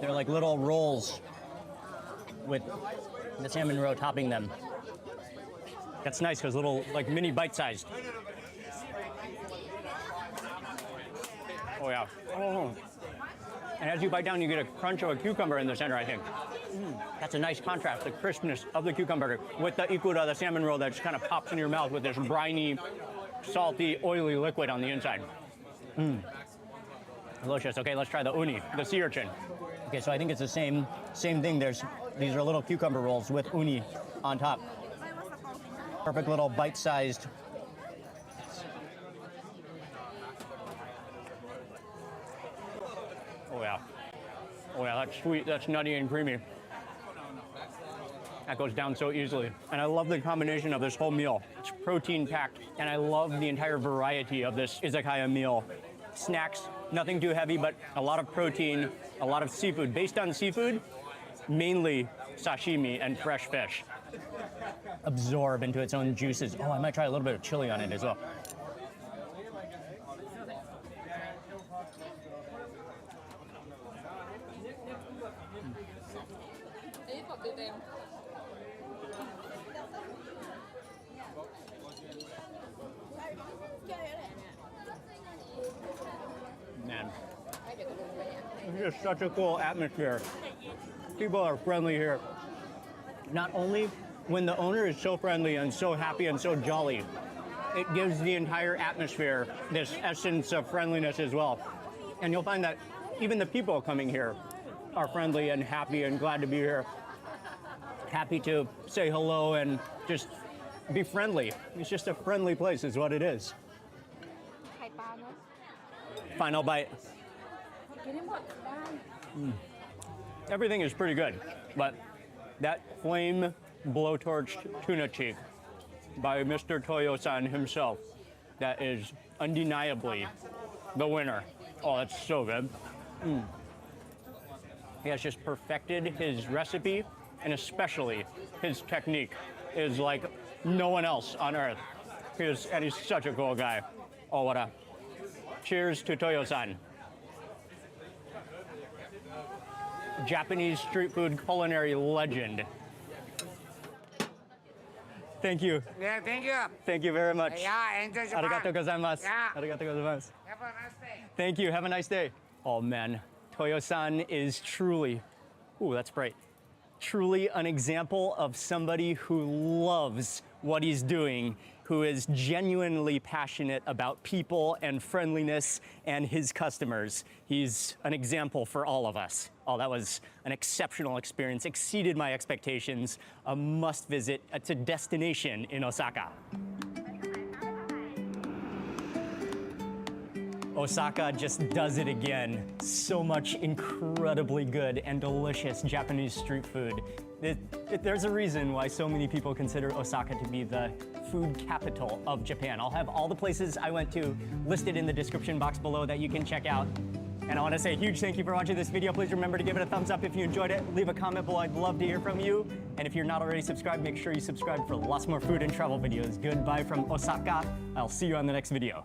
They're like little rolls with the salmon roe topping them. That's nice because little, like mini bite-sized. Oh yeah. Oh. And as you bite down, you get a crunch of a cucumber in the center, I think. That's a nice contrast, the crispness of the cucumber with the equal to the salmon roll that just kind of pops in your mouth with this briny, salty, oily liquid on the inside. Delicious. Okay, let's try the uni, the sea urchin. Okay, so I think it's the same thing. These are little cucumber rolls with uni on top. Perfect little bite-sized. Oh yeah. Oh yeah, that's sweet, that's nutty and creamy. That goes down so easily. And I love the combination of this whole meal. It's protein packed, and I love the entire variety of this izakaya meal. Snacks, nothing too heavy, but a lot of protein, a lot of seafood. Based on seafood, mainly sashimi and fresh fish. Absorb into its own juices. Oh, I might try a little bit of chili on it as well. Man, it's just such a cool atmosphere. People are friendly here. Not only when the owner is so friendly and so happy and so jolly, it gives the entire atmosphere this essence of friendliness as well. And you'll find that even the people coming here are friendly and happy and glad to be here. Happy to say hello and just be friendly. It's just a friendly place is what it is. Final bite. Everything is pretty good, but that flame blowtorched tuna cheek by Mr. Toyo-san himself, that is undeniably the winner. Oh, that's so good. He has just perfected his recipe, and especially his technique is like no one else on earth. And he's such a cool guy. Oh, what a... Cheers to Toyo-san. Japanese street food culinary legend. Thank you. Yeah, thank you. Thank you very much. Yeah, enjoy Japan. Arigatou gozaimasu. Yeah. Arigatou gozaimasu. Have a nice day. Thank you. Have a nice day. Oh man, Toyo-san is truly, ooh, that's bright. Truly an example of somebody who loves what he's doing, who is genuinely passionate about people and friendliness and his customers. He's an example for all of us. Oh, that was an exceptional experience, exceeded my expectations. A must visit. It's a destination in Osaka. Osaka just does it again. So much incredibly good and delicious Japanese street food. There's a reason why so many people consider Osaka to be the food capital of Japan. I'll have all the places I went to listed in the description box below that you can check out. And I want to say a huge thank you for watching this video. Please remember to give it a thumbs up if you enjoyed it. Leave a comment below. I'd love to hear from you. And if you're not already subscribed, make sure you subscribe for lots more food and travel videos. Goodbye from Osaka. I'll see you on the next video.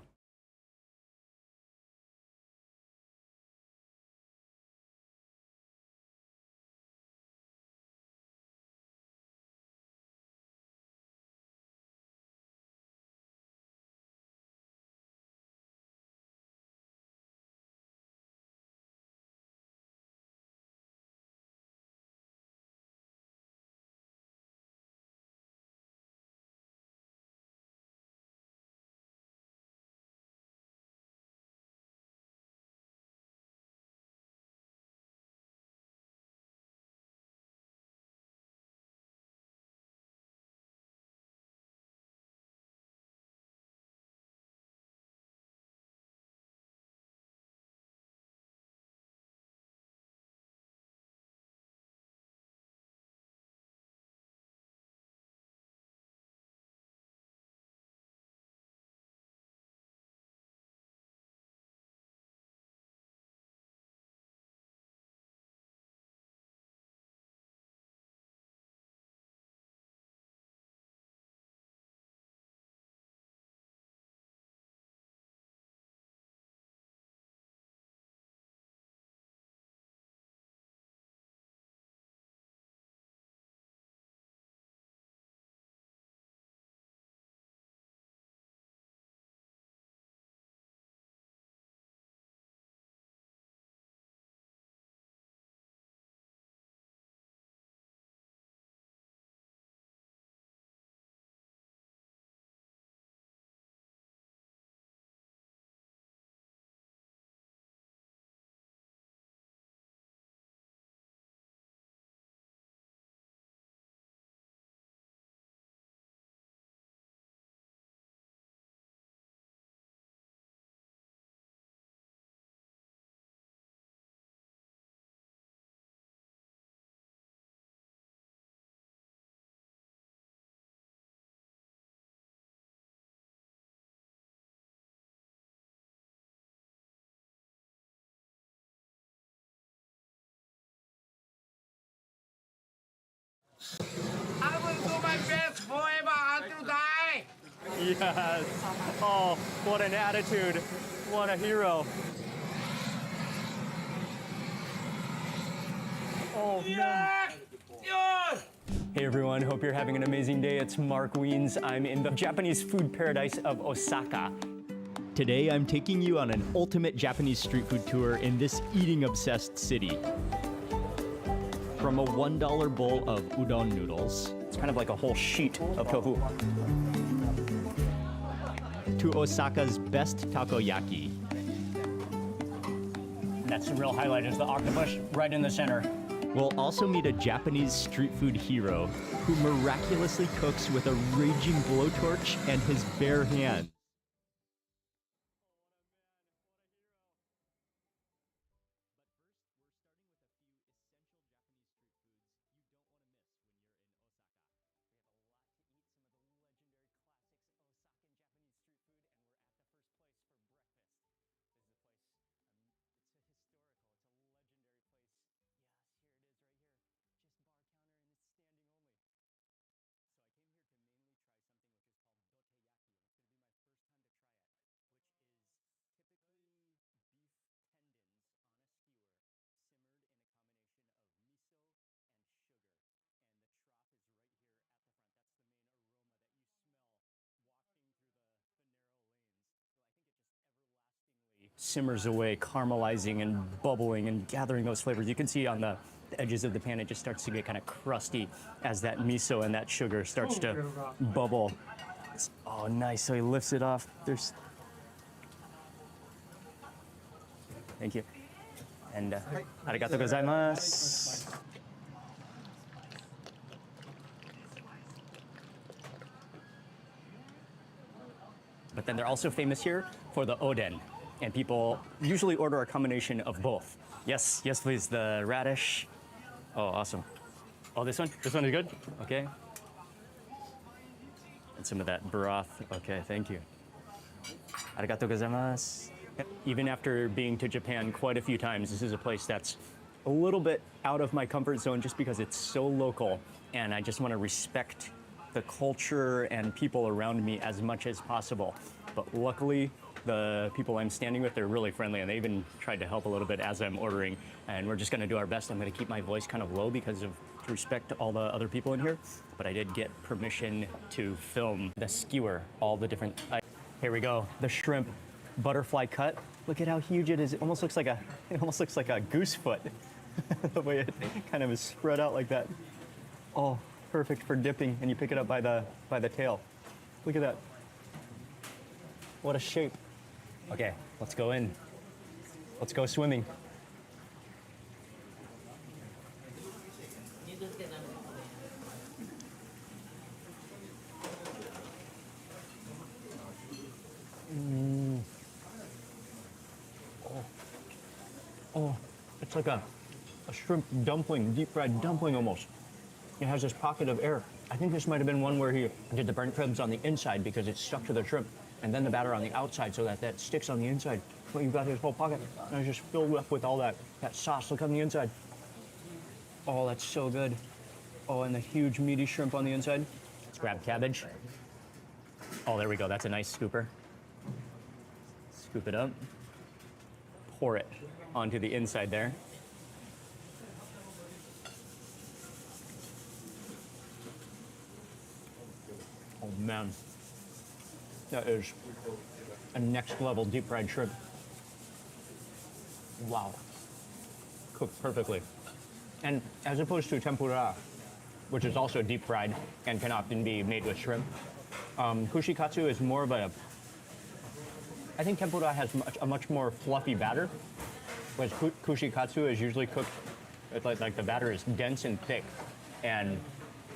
forever until die. Yes. Oh, what an attitude. What a hero. Oh, man. Yes. Hey everyone, hope you're having an amazing day. It's Mark Wiens. I'm in the Japanese food paradise of Osaka. Today I'm taking you on an ultimate Japanese street food tour in this eating-obsessed city. From a $1 bowl of udon noodles, it's kind of like a whole sheet of tofu, to Osaka's best takoyaki. That's the real highlight, is the octopus right in the center. We'll also meet a Japanese street food hero who miraculously cooks with a raging blowtorch and his bare hands. Simmers away, caramelizing and bubbling and gathering those flavors. You can see on the edges of the pan, it just starts to get kind of crusty as that miso and that sugar starts to bubble. Oh, nice. So he lifts it off. There's. Thank you. And arigatou gozaimasu. But then they're also famous here for the oden. And people usually order a combination of both. Yes, yes, please. The radish. Oh, awesome. Oh, this one? This one is good? Okay. And some of that broth. Okay, thank you. Arigatou gozaimasu. Even after being to Japan quite a few times, this is a place that's a little bit out of my comfort zone just because it's so local. And I just want to respect the culture and people around me as much as possible. But luckily, the people I'm standing with, they're really friendly, and they even tried to help a little bit as I'm ordering. And we're just going to do our best. I'm going to keep my voice kind of low because of respect to all the other people in here. But I did get permission to film the skewer, all the different. Here we go. The shrimp butterfly cut. Look at how huge it is. It almost looks like a goose foot. The way it kind of is spread out like that. Oh, perfect for dipping, and you pick it up by the tail. Look at that. What a shape. Okay, let's go in. Let's go swimming. Oh, it's like a shrimp dumpling, deep fried dumpling almost. It has this pocket of air. I think this might have been one where he did the burnt ribs on the inside because it's stuck to the shrimp, and then the batter on the outside so that sticks on the inside. But you've got this whole pocket, and it's just filled up with all that sauce. Look on the inside. Oh, that's so good. Oh, and the huge meaty shrimp on the inside. Let's grab cabbage. Oh, there we go. That's a nice scooper. Scoop it up. Pour it onto the inside there. Oh man, that is a next level deep fried shrimp. Wow, cooked perfectly. And as opposed to tempura, which is also deep fried and can often be made with shrimp, kushikatsu is more of a, I think tempura has a much more fluffy batter, whereas kushikatsu is usually cooked, it's like the batter is dense and thick and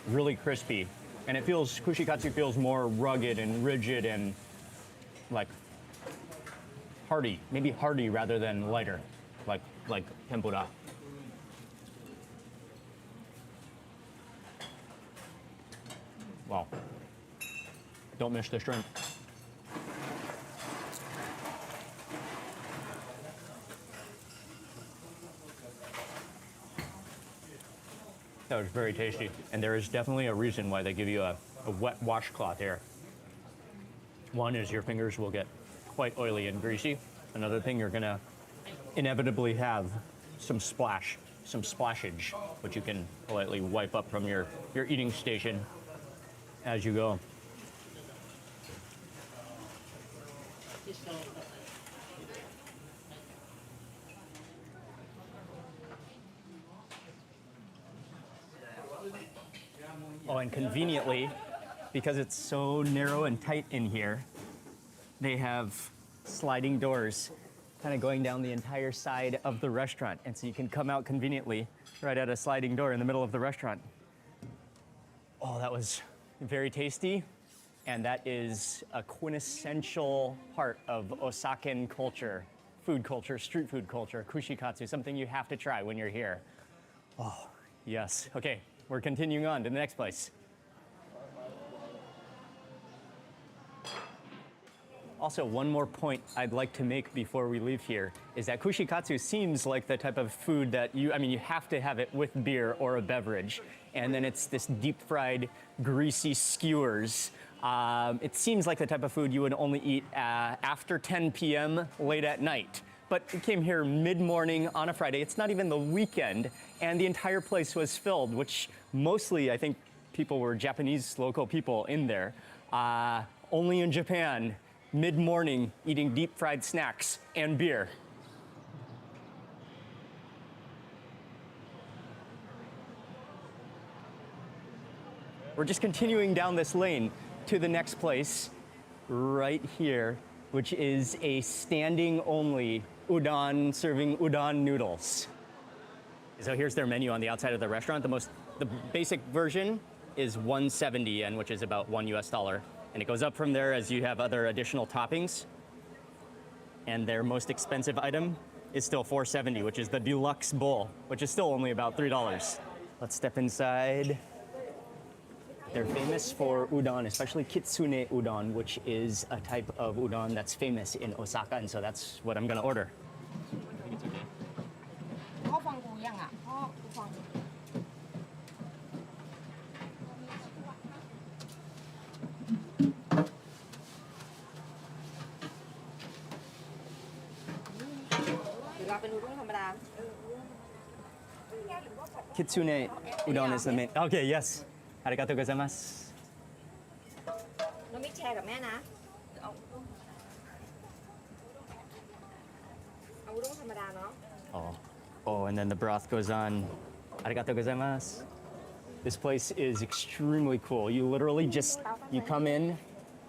really crispy. And it feels, kushikatsu feels more rugged and rigid and like hearty, maybe hearty rather than lighter, like tempura. Wow. Don't miss the shrimp. That was very tasty. And there is definitely a reason why they give you a a wet washcloth here. One is your fingers will get quite oily and greasy. Another thing, you're gonna inevitably have some splashage, which you can politely wipe up from your eating station as you go. Oh, and conveniently, because it's so narrow and tight in here, they have sliding doors kind of going down the entire side of the restaurant. And so you can come out conveniently right at a sliding door in the middle of the restaurant. Oh, that was very tasty. And that is a quintessential part of Osakan culture, food culture, street food culture, kushikatsu, something you have to try when you're here. Oh, yes. Okay, we're continuing on to the next place. Also, one more point I'd like to make before we leave here is that kushikatsu seems like the type of food that you have to have it with beer or a beverage. And then it's this deep fried, greasy skewers. It seems like the type of food you would only eat after 10 p.m. late at night. But we came here mid-morning on a Friday. It's not even the weekend, and the entire place was filled, which mostly I think people were Japanese local people in there. Only in Japan, mid-morning, eating deep fried snacks and beer. We're just continuing down this lane to the next place right here, which is a standing only udon, serving udon noodles. So here's their menu on the outside of the restaurant. The basic version is 170 yen, which is about $1 US. And it goes up from there as you have other additional toppings. And their most expensive item is still 470, which is the deluxe bowl, which is still only about $3. Let's step inside. They're famous for udon, especially kitsune udon, which is a type of udon that's famous in Osaka, and so that's what I'm gonna order. พ่อฟังกูยังอ่ะพ่อกูฟัง หรือเราเป็นอุด้งธรรมดา Kitsune udon is the main. Okay, yes. Arigatou gozaimasu. น้องมิกแชร์กับแม่นะ เอาอุด้งธรรมดาเนาะ Oh, and then the broth goes on. Arigatou gozaimasu. This place is extremely cool. You literally you come in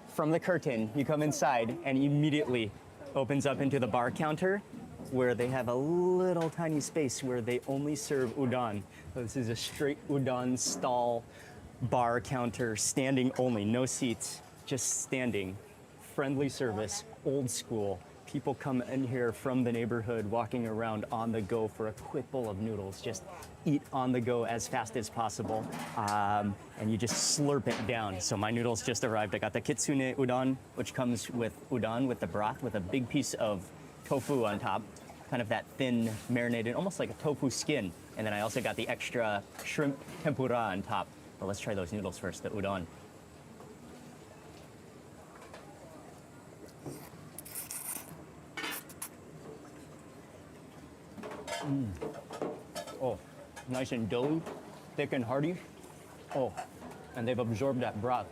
from the curtain, you come inside, and immediately opens up into the bar counter where they have a little tiny space where they only serve udon. So this is a straight udon stall bar counter, standing only, no seats, just standing. Friendly service, old school. People come in here from the neighborhood, walking around on the go for a quick bowl of noodles. Just eat on the go as fast as possible, and you just slurp it down. So my noodles just arrived. I got the kitsune udon, which comes with udon with the broth, with a big piece of tofu on top, kind of that thin, marinated, almost like a tofu skin. And then I also got the extra shrimp tempura on top. But let's try those noodles first, the udon. Oh, nice and doughy, thick and hearty. Oh, and they've absorbed that broth.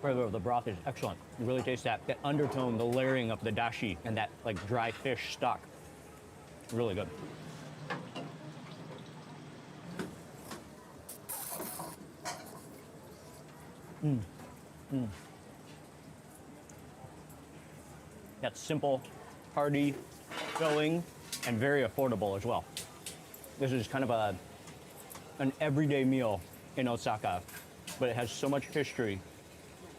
Flavor of the broth is excellent. You really taste that undertone, the layering of the dashi, and that like dry fish stock. Really good. That's simple, hearty, filling, and very affordable as well. This is kind of an everyday meal in Osaka, but it has so much history.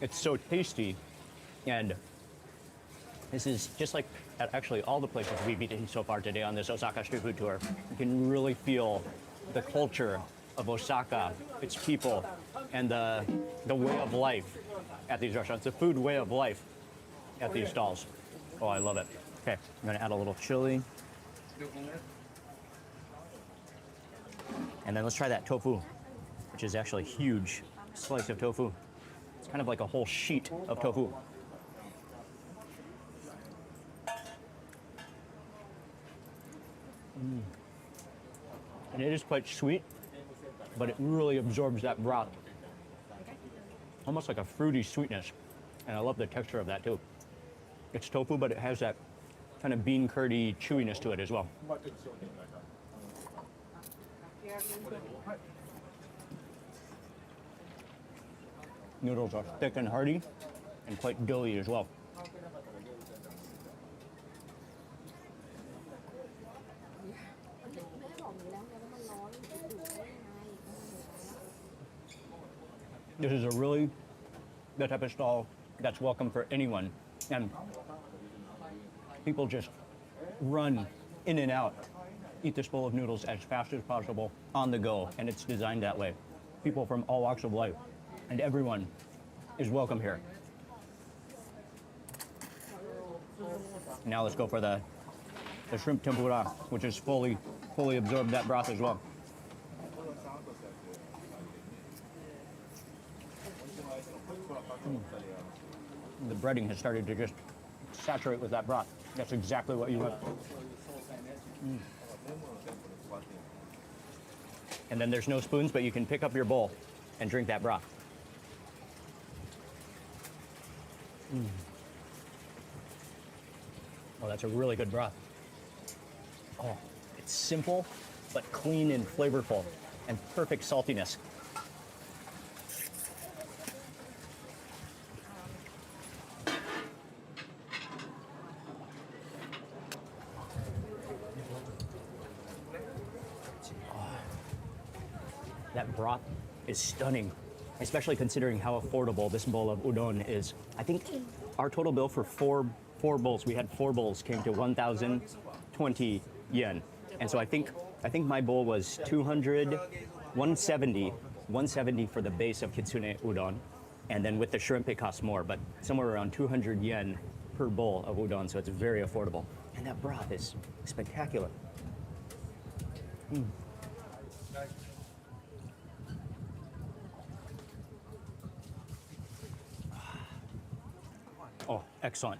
It's so tasty, and this is just like at actually all the places we've eaten so far today on this Osaka street food tour. You can really feel the culture of Osaka, its people, and the way of life at these restaurants, the food way of life at these stalls. Oh, I love it. Okay, I'm gonna add a little chili. And then let's try that tofu. which is actually a huge slice of tofu. It's kind of like a whole sheet of tofu. And it is quite sweet, but it really absorbs that broth. Almost like a fruity sweetness. And I love the texture of that too. It's tofu, but it has that kind of bean curdy chewiness to it as well. Noodles are thick and hearty and quite doughy as well. แม่บอกหนูแล้วไงว่ามันร้อนมันจะดูดได้ยังไง This is a really the type of stall that's welcome for anyone. And people just run in and out, eat this bowl of noodles as fast as possible on the go. And it's designed that way. People from all walks of life and everyone is welcome here. Now let's go for the shrimp tempura, which is fully absorbed that broth as well. The breading has started to just saturate with that broth. That's exactly what you want. And then there's no spoons, but you can pick up your bowl and drink that broth. Oh, that's a really good broth. Oh, it's simple, but clean and flavorful, and perfect saltiness. That broth is stunning, especially considering how affordable this bowl of udon is. I think our total bill for four bowls, we had 4 bowls, came to 1,020 yen. And so I think my bowl was 170 for the base of kitsune udon. And then with the shrimp, it costs more, but somewhere around 200 yen per bowl of udon, so it's very affordable. And that broth is spectacular. Oh, excellent.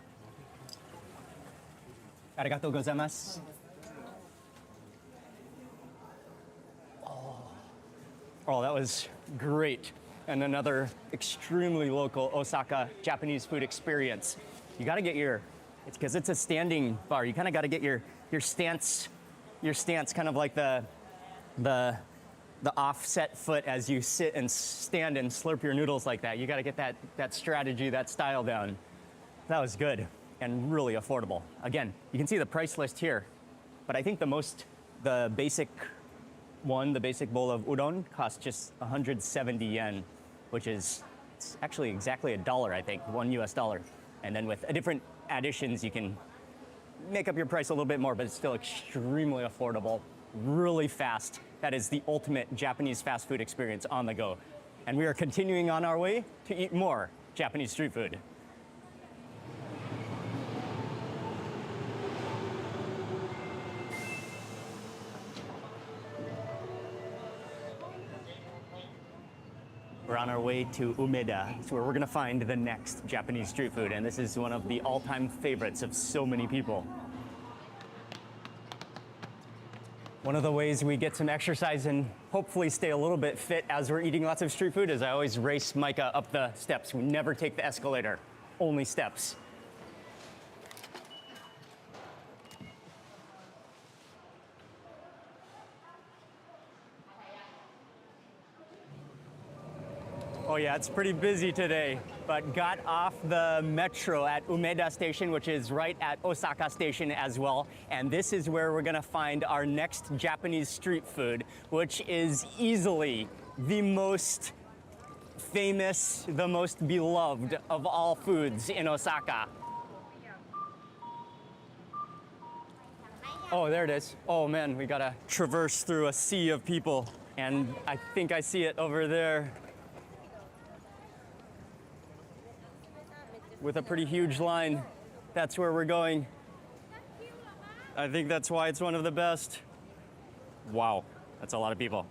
Arigatou gozaimasu. Oh, that was great. And another extremely local Osaka Japanese food experience. You gotta get it's because it's a standing bar. You kind of gotta get your stance kind of like the offset foot as you sit and stand and slurp your noodles like that. You gotta get that strategy, that style down. That was good and really affordable. Again, you can see the price list here, but I think the basic bowl of udon costs just 170 yen, which is it's actually exactly $1, I think, $1. And then with different additions, you can make up your price a little bit more, but it's still extremely affordable, really fast. That is the ultimate Japanese fast food experience on the go. And we are continuing on our way to eat more Japanese street food. We're on our way to Umeda. It's where we're gonna find the next Japanese street food, and this is one of the all-time favorites of so many people. One of the ways we get some exercise and hopefully stay a little bit fit as we're eating lots of street food is I always race Micah up the steps. We never take the escalator, only steps. Oh yeah, it's pretty busy today, but got off the metro at Umeda Station, which is right at Osaka Station as well. And this is where we're gonna find our next Japanese street food, which is easily the most famous, the most beloved of all foods in Osaka. Oh, there it is. Oh man, we gotta traverse through a sea of people. And I think I see it over there, with a pretty huge line. That's where we're going. I think that's why it's one of the best. Wow, that's a lot of people.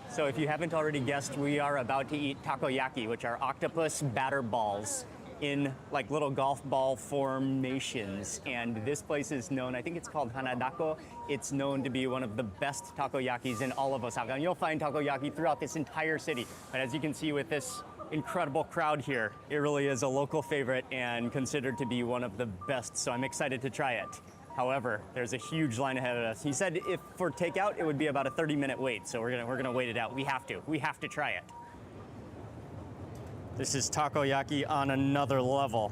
So if you haven't already guessed, we are about to eat takoyaki, which are octopus batter balls in like little golf ball formations. And this place is known, I think it's called Hanadako. It's known to be one of the best takoyakis in all of Osaka. And you'll find takoyaki throughout this entire city. But as you can see with this incredible crowd here, it really is a local favorite and considered to be one of the best. So I'm excited to try it. However, there's a huge line ahead of us. He said if for takeout, it would be about a 30-minute wait. So we're gonna wait it out. We have to try it. This is takoyaki on another level.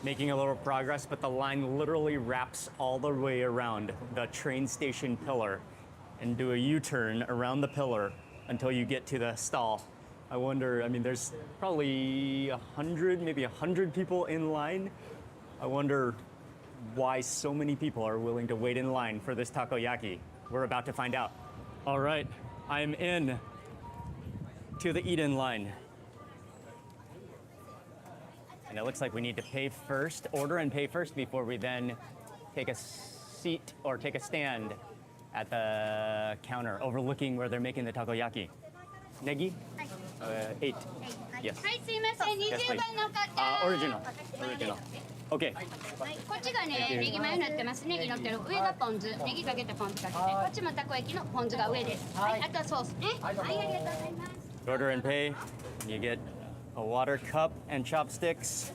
Making a little progress, but the line literally wraps all the way around the train station pillar and do a U-turn around the pillar until you get to the stall. I wonder, I mean, there's probably 100, maybe 100 people in line. I wonder why so many people are willing to wait in line for this takoyaki. We're about to find out. All right, I'm in to the eat-in line. And it looks like we need to pay first, order and pay first before we then take a seat or take a stand at the counter overlooking where they're making the takoyaki. Negi? 8. Yes. はい、すいません。Yes, 20 please. 番の方。 Original. Original. Okay. はい、こっちがね、ネギマヨになってます。ネギ乗ってる。上がポン酢、ネギかけたポン酢かけて。こっちもたこ焼きのポン酢が上です。はい、あとはソースね。はい、ありがとうございます。 Order and pay. You get a water cup and chopsticks.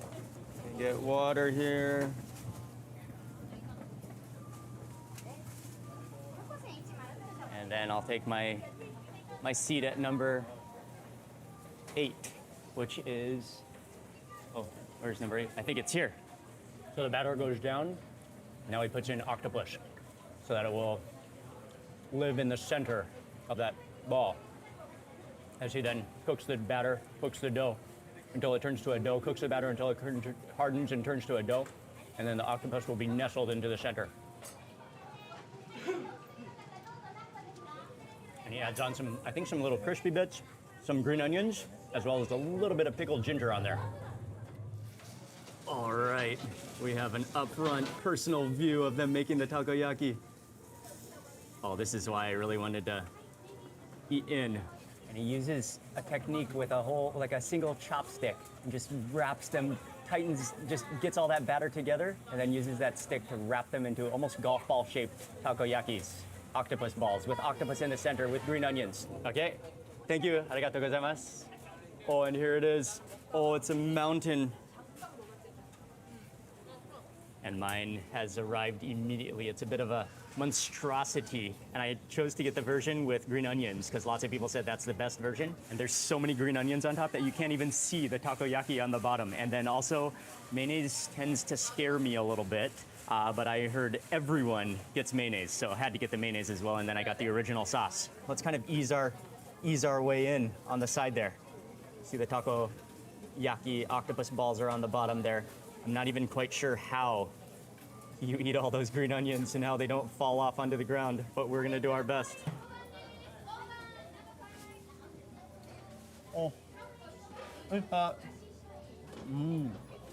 You get water here. And then I'll take my seat at number 8, which is, oh, where's number 8? I think it's here. So the batter goes down. Now he puts in octopus so that it will live in the center of that ball. As he then cooks the batter, cooks the dough until it turns to a dough, cooks the batter until it hardens and turns to a dough, and then the octopus will be nestled into the center. And he adds on some, I think some little crispy bits, some green onions, as well as a little bit of pickled ginger on there. All right, we have an upfront personal view of them making the takoyaki. Oh, this is why I really wanted to eat in. And he uses a technique with a whole, like a single chopstick, and just wraps them, tightens, just gets all that batter together, and then uses that stick to wrap them into almost golf ball shaped takoyakis, octopus balls with octopus in the center with green onions. Okay, thank you. Arigatou gozaimasu. Oh, and here it is. Oh, it's a mountain. And mine has arrived immediately. It's a bit of a monstrosity. And I chose to get the version with green onions because lots of people said that's the best version. And there's so many green onions on top that you can't even see the takoyaki on the bottom. And then also, mayonnaise tends to scare me a little bit. But I heard everyone gets mayonnaise, so I had to get the mayonnaise as well. And then I got the original sauce. Let's kind of ease our way in on the side there. See the takoyaki octopus balls are on the bottom there. I'm not even quite sure how you eat all those green onions and how they don't fall off onto the ground, but we're gonna do our best. Oh, it's hot.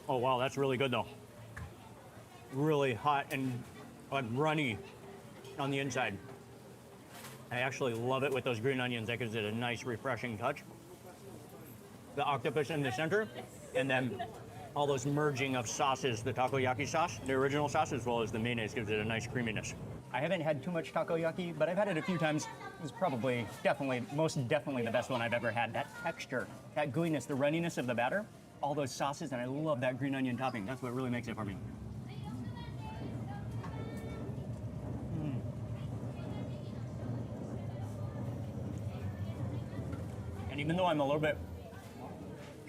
Oh wow, that's really good though. Really hot and runny on the inside. I actually love it with those green onions. That gives it a nice, refreshing touch. The octopus in the center, and then all those merging of sauces, the takoyaki sauce, the original sauce, as well as the mayonnaise gives it a nice creaminess. I haven't had too much takoyaki, but I've had it a few times. It's probably, most definitely the best one I've ever had. That texture, that gooiness, the runniness of the batter, all those sauces, and I love that green onion topping. That's what really makes it for me. And even though I'm a little bit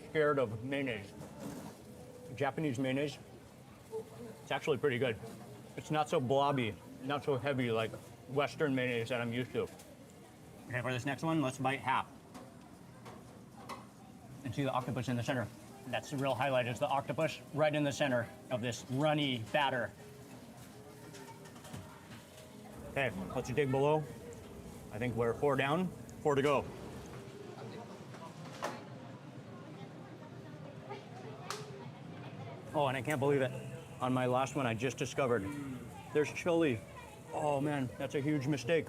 scared of mayonnaise, Japanese mayonnaise, it's actually pretty good. It's not so blobby, not so heavy like Western mayonnaise that I'm used to. Okay, for this next one, let's bite half. And see the octopus in the center. That's the real highlight, is the octopus right in the center of this runny batter. Okay, let's dig below. I think we're 4 down, 4 to go. Oh, and I can't believe it. on my last one I just discovered. There's chili. Oh man, that's a huge mistake.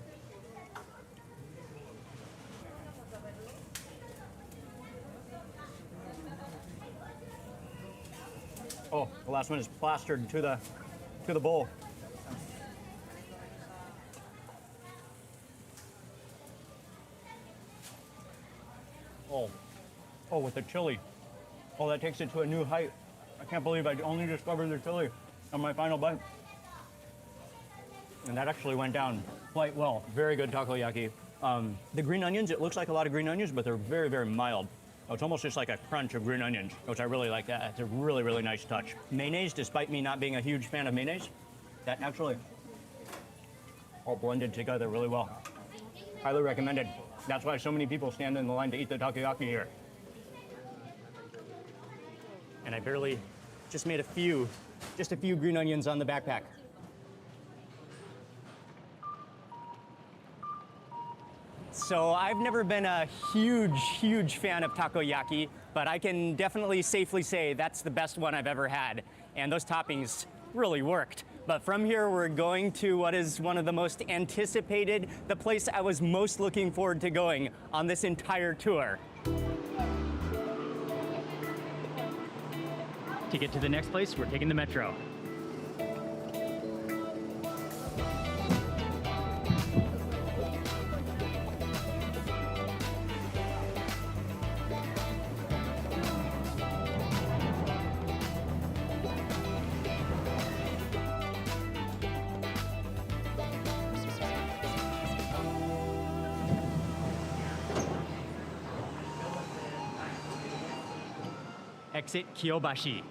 Oh, the last one is plastered to the bowl. Oh, with the chili. Oh, that takes it to a new height. I can't believe I only discovered the chili on my final bite. And that actually went down quite well. Very good takoyaki. The green onions, it looks like a lot of green onions, but they're very, very mild. Oh, it's almost just like a crunch of green onions, which I really like that. It's a really, really nice touch. Mayonnaise, despite me not being a huge fan of mayonnaise, that actually all blended together really well. Highly recommended. That's why so many people stand in the line to eat the takoyaki here. And I barely just made just a few green onions on the backpack. So I've never been a huge fan of takoyaki, but I can definitely safely say that's the best one I've ever had. And those toppings really worked. But from here, we're going to what is one of the most anticipated, the place I was most looking forward to going on this entire tour. To get to the next place, we're taking the metro. Exit Kyobashi.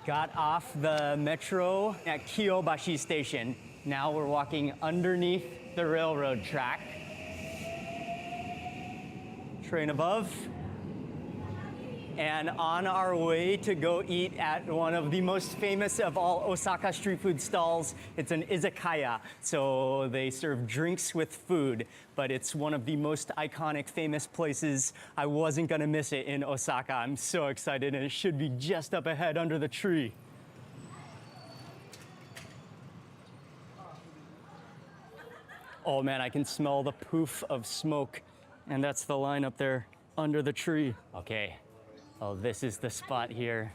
Got off the metro at Kyobashi Station. Now we're walking underneath the railroad track. Train above. And on our way to go eat at one of the most famous of all Osaka street food stalls. It's an izakaya, so they serve drinks with food, but it's one of the most iconic, famous places. I wasn't gonna miss it in Osaka. I'm so excited, and it should be just up ahead under the tree. Oh man, I can smell the poof of smoke, and that's the line up there under the tree. Okay. Oh, this is the spot here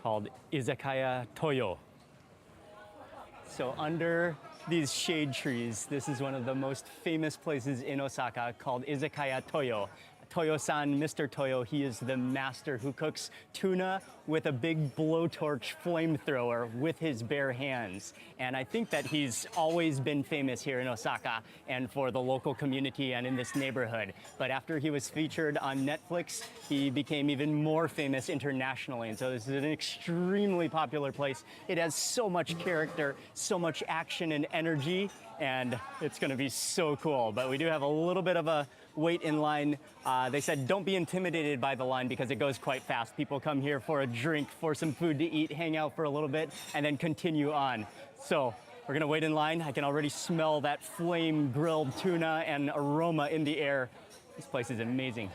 called Izakaya Toyo. So under these shade trees, this is one of the most famous places in Osaka called Izakaya Toyo. Toyo-san, Mr. Toyo, he is the master who cooks tuna with a big blowtorch flamethrower with his bare hands. And I think that he's always been famous here in Osaka and for the local community and in this neighborhood. But after he was featured on Netflix, he became even more famous internationally. And so this is an extremely popular place. It has so much character, so much action and energy, and it's gonna be so cool. But we do have a little bit of a wait in line. They said don't be intimidated by the line because it goes quite fast. People come here for a drink, for some food to eat, hang out for a little bit, and then continue on. So we're gonna wait in line. I can already smell that flame grilled tuna and aroma in the air. This place is amazing.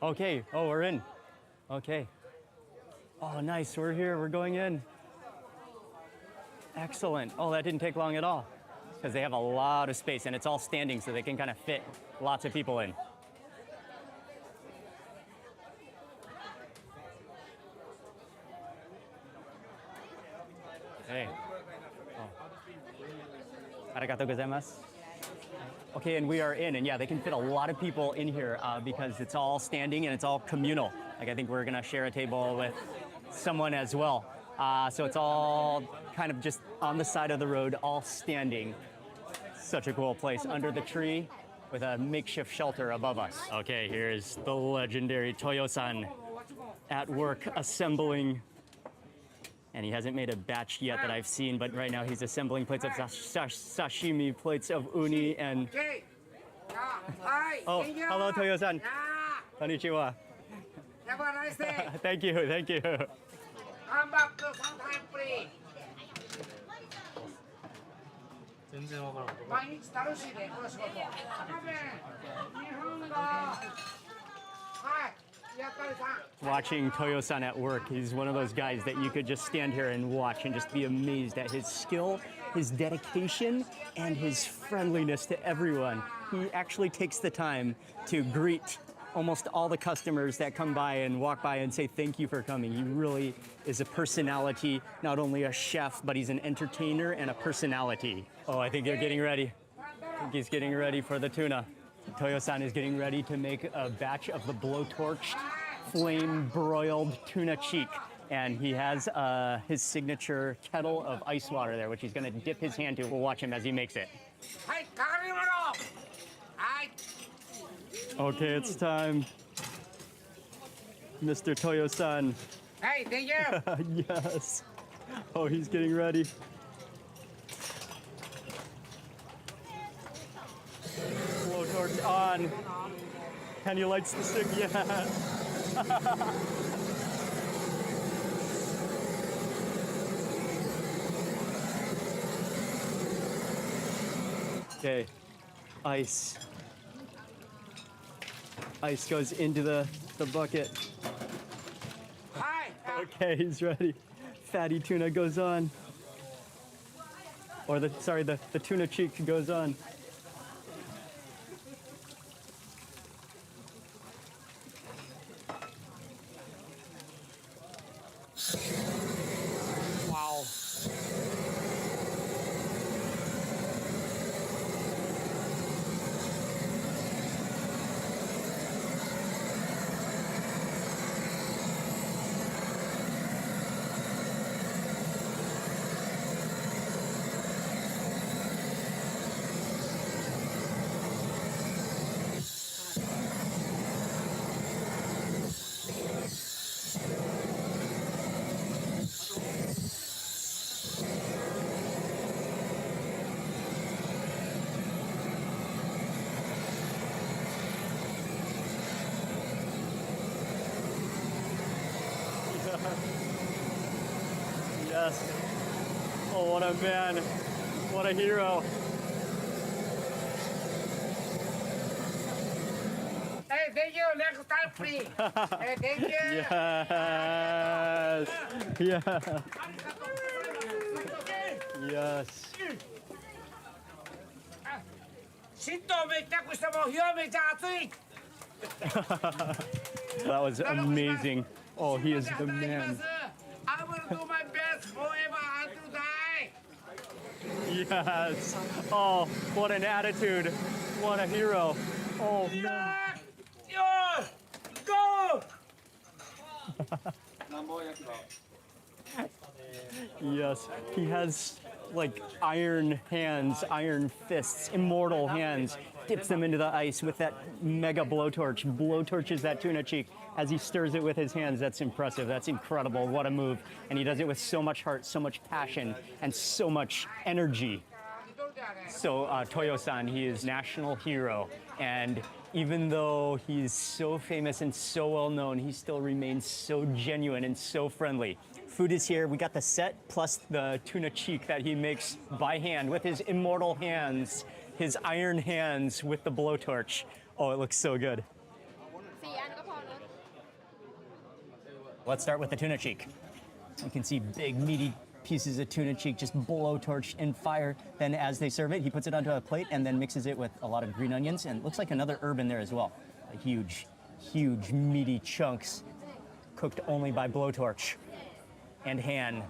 Okay, oh, we're in. Okay. Oh, nice, we're here, we're going in. Excellent. Oh, that didn't take long at all because they have a lot of space and it's all standing so they can kind of fit lots of people in. Hey. Oh. Arigatou gozaimasu. Okay, and we are in, and yeah, they can fit a lot of people in here because it's all standing and it's all communal. Like I think we're gonna share a table with someone as well. So it's all kind of just on the side of the road, all standing. Such a cool place under the tree with a makeshift shelter above us. Okay, here's the legendary Toyo-san at work assembling. And he hasn't made a batch yet that I've seen, but right now he's assembling plates of sashimi, plates of uni, and... Oh, hello Toyo-san. Konnichiwa. Have a nice day. Thank you, thank you. Come back to sometime free. 全然わからん。毎日楽しいね、この仕事。多分、日本が、はい、やっぱりさ。 Watching Toyo-san at work, he's one of those guys that you could just stand here and watch and just be amazed at his skill, his dedication, and his friendliness to everyone. He actually takes the time to greet almost all the customers that come by and walk by and say thank you for coming. He really is a personality, not only a chef, but he's an entertainer and a personality. Oh, I think they're getting ready. I think he's getting ready for the tuna. Toyo-san is getting ready to make a batch of the blowtorched, flame-broiled tuna cheek. And he has his signature kettle of ice water there, which he's gonna dip his hand to. We'll watch him as he makes it. はい、かかり物。はい。 Okay, it's time. Mr. Toyo-san. はい、Thank you. Yes. Oh, he's getting ready. Blowtorch on. And he lights the stick. Yeah. Okay. Ice. Ice goes into the bucket. はい。 Okay, he's ready. Fatty tuna goes on. Or the tuna cheek goes on. Wow. Yes. Oh, what a man. What a hero. Hey, thank you. Next time free. Hey, thank you. Yes. Yeah. Yes. 浸透めっちゃくしても冷やめちゃ熱い。 That was amazing. Oh, he is the man. I will do my best forever until die. Yes. Oh, what an attitude. What a hero. Oh, man. Yo, go. Yes. He has like iron hands, iron fists, immortal hands. Dips them into the ice with that mega blowtorch. Blowtorches that tuna cheek as he stirs it with his hands. That's impressive. That's incredible. What a move. And he does it with so much heart, so much passion, and so much energy. So Toyo-san, he is national hero. And even though he's so famous and so well known, he still remains so genuine and so friendly. Food is here. We got the set plus the tuna cheek that he makes by hand with his immortal hands, his iron hands with the blowtorch. Oh, it looks so good. 4 อันก็พอเนอะ Let's start with the tuna cheek. You can see big, meaty pieces of tuna cheek just blowtorched in fire. Then as they serve it, he puts it onto a plate and then mixes it with a lot of green onions. And it looks like another herb in there as well. Huge, huge, meaty chunks cooked only by blowtorch and hand.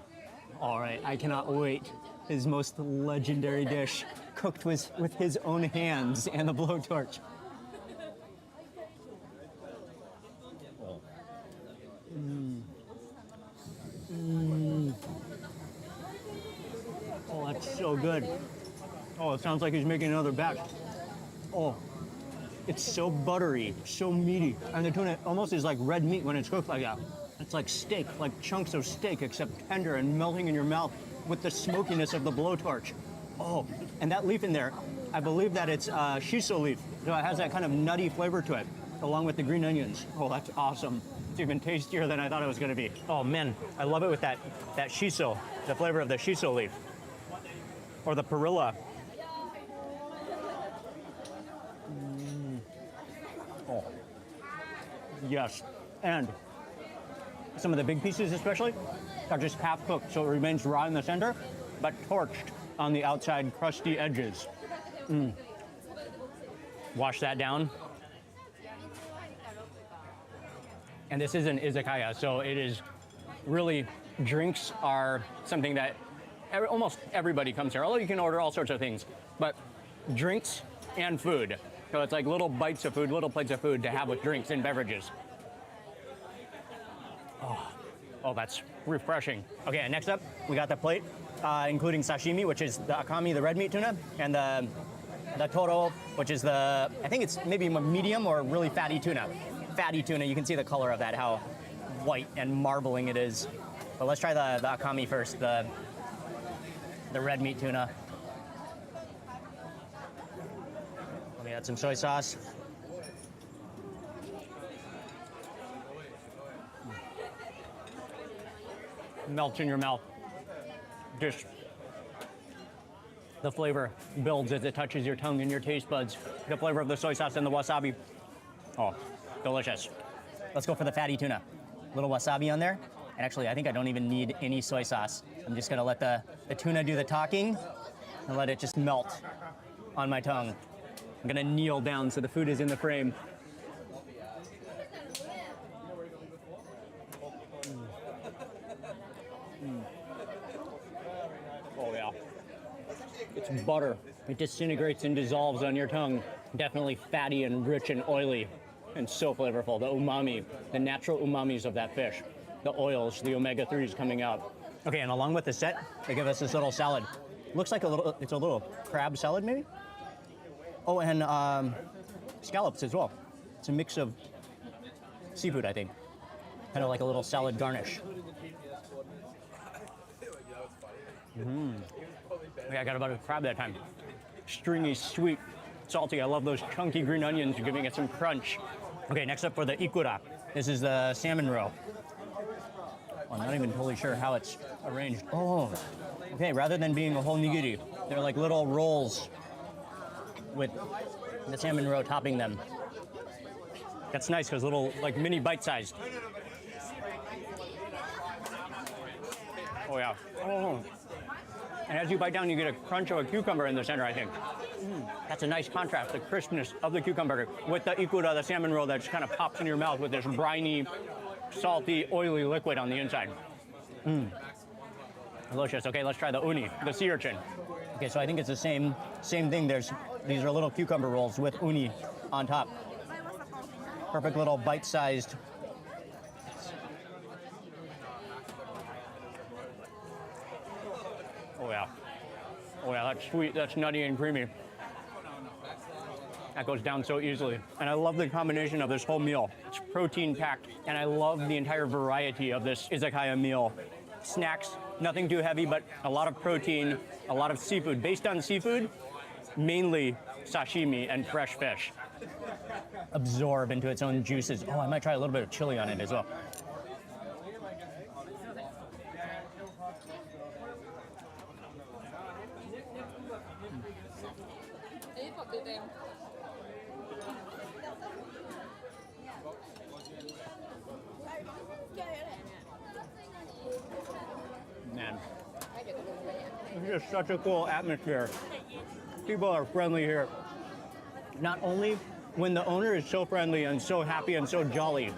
All right, I cannot wait. His most legendary dish, cooked with his own hands and the blowtorch. Oh, that's so good. Oh, it sounds like he's making another batch. Oh, it's so buttery, so meaty. And the tuna almost is like red meat when it's cooked like that. It's like steak, like chunks of steak, except tender and melting in your mouth with the smokiness of the blowtorch. Oh, and that leaf in there, I believe that it's shiso leaf. So it has that kind of nutty flavor to it. along with the green onions. Oh, that's awesome. It's even tastier than I thought it was gonna be. Oh man, I love it with that shiso, the flavor of the shiso leaf. Or the perilla. Oh, yes. And some of the big pieces especially are just half cooked, so it remains raw in the center, but torched on the outside crusty edges. Wash that down. And this is an izakaya, so it is really, drinks are something that almost everybody comes here, although you can order all sorts of things, but drinks and food. So it's like little bites of food, little plates of food to have with drinks and beverages. Oh, that's refreshing. Okay, and next up, we got the plate, including sashimi, which is the akami, the red meat tuna, and the toro, which is I think it's maybe a medium or really fatty tuna. Fatty tuna, you can see the color of that, how white and marbling it is. But let's try the akami first, the red meat tuna. Let me add some soy sauce. Melts in your mouth. Just the flavor builds as it touches your tongue and your taste buds. The flavor of the soy sauce and the wasabi. Oh, delicious. Let's go for the fatty tuna. Little wasabi on there. And actually, I think I don't even need any soy sauce. I'm just gonna let the tuna do the talking and let it just melt on my tongue. I'm gonna kneel down so the food is in the frame. Oh yeah. It's butter. It disintegrates and dissolves on your tongue. Definitely fatty and rich and oily and so flavorful. The umami, the natural umamis of that fish. The oils, the omega-3s coming out. Okay, and along with the set, they give us this little salad. Looks like it's a little crab salad maybe? Oh, and scallops as well. It's a mix of seafood, I think. Kind of like a little salad garnish. Yeah, I got about a crab that time. Stringy, sweet, salty. I love those chunky green onions, giving it some crunch. Okay, next up for the ikura. This is the salmon roe. I'm not even totally sure how it's arranged. Oh, okay, rather than being a whole nigiri, they're like little rolls with the salmon roe topping them. That's nice because little, like mini bite-sized. Oh yeah. Oh. And as you bite down, you get a crunch of a cucumber in the center, I think. That's a nice contrast, the crispness of the cucumber with the ikura, the salmon roll that just kind of pops in your mouth with this briny, salty, oily liquid on the inside. Delicious. Okay, let's try the uni, the sea urchin. Okay, so I think it's the same thing. These are little cucumber rolls with uni on top. Perfect little bite-sized. Oh yeah. Oh yeah, that's sweet, that's nutty and creamy. That goes down so easily. And I love the combination of this whole meal. It's protein packed, and I love the entire variety of this izakaya meal. Snacks, nothing too heavy, but a lot of protein, a lot of seafood. Based on seafood, mainly sashimi and fresh fish. Absorb into its own juices. Oh, I might try a little bit of chili on it as well. Man, it's just such a cool atmosphere. People are friendly here. Not only when the owner is so friendly and so happy and so jolly,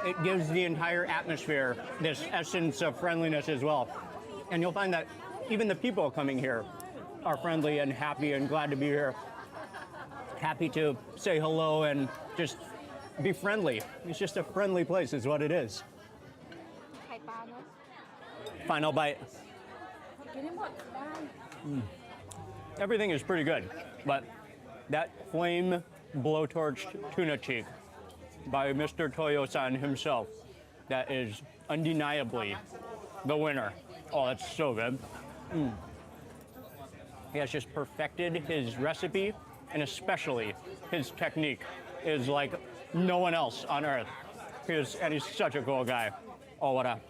it gives the entire atmosphere this essence of friendliness as well. And you'll find that even the people coming here are friendly and happy and glad to be here. Happy to say hello and just be friendly. It's just a friendly place is what it is. Final bite. Everything is pretty good, but that flame blowtorched tuna cheek by Mr. Toyo-san himself, that is undeniably the winner. Oh, that's so good. He has just perfected his recipe and especially his technique is like no one else on earth. He's such a cool guy. Oh, what a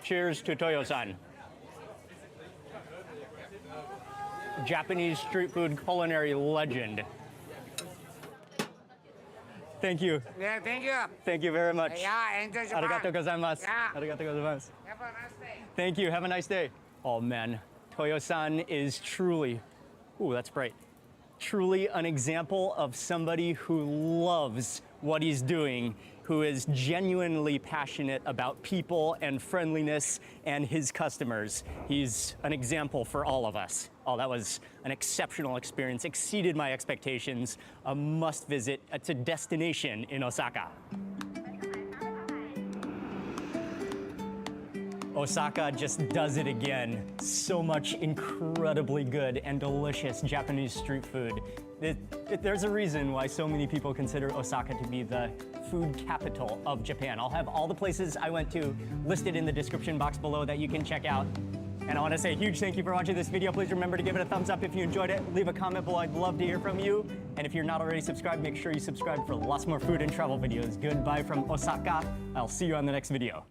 cheers to Toyo-san. Japanese street food culinary legend. Thank you. Yeah, thank you. Thank you very much. Yeah, enjoy Japan. Arigatou gozaimasu. Yeah. Arigatou gozaimasu. Have a nice day. Thank you. Have a nice day. Oh man, Toyo-san is truly, ooh, that's bright. Truly an example of somebody who loves what he's doing, who is genuinely passionate about people and friendliness and his customers. He's an example for all of us. Oh, that was an exceptional experience, exceeded my expectations. A must visit. It's a destination in Osaka. Osaka just does it again. So much incredibly good and delicious Japanese street food. There's a reason why so many people consider Osaka to be the food capital of Japan. I'll have all the places I went to listed in the description box below that you can check out. And I want to say a huge thank you for watching this video. Please remember to give it a thumbs up if you enjoyed it. Leave a comment below. I'd love to hear from you. And if you're not already subscribed, make sure you subscribe for lots more food and travel videos. Goodbye from Osaka. I'll see you on the next video.